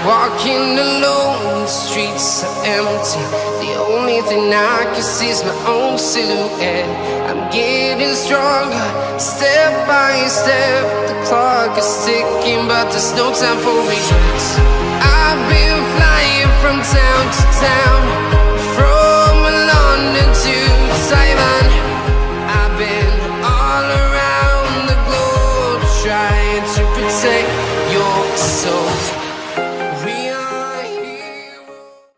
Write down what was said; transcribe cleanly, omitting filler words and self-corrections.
Walking alone, the streets are empty. The only thing I can see is my own silhouette. I'm getting stronger, step by step. The clock is ticking, but there's no time for regrets. I've been flying from town to town, from London to Taiwan. I've been all around the globe, trying to protect your soul.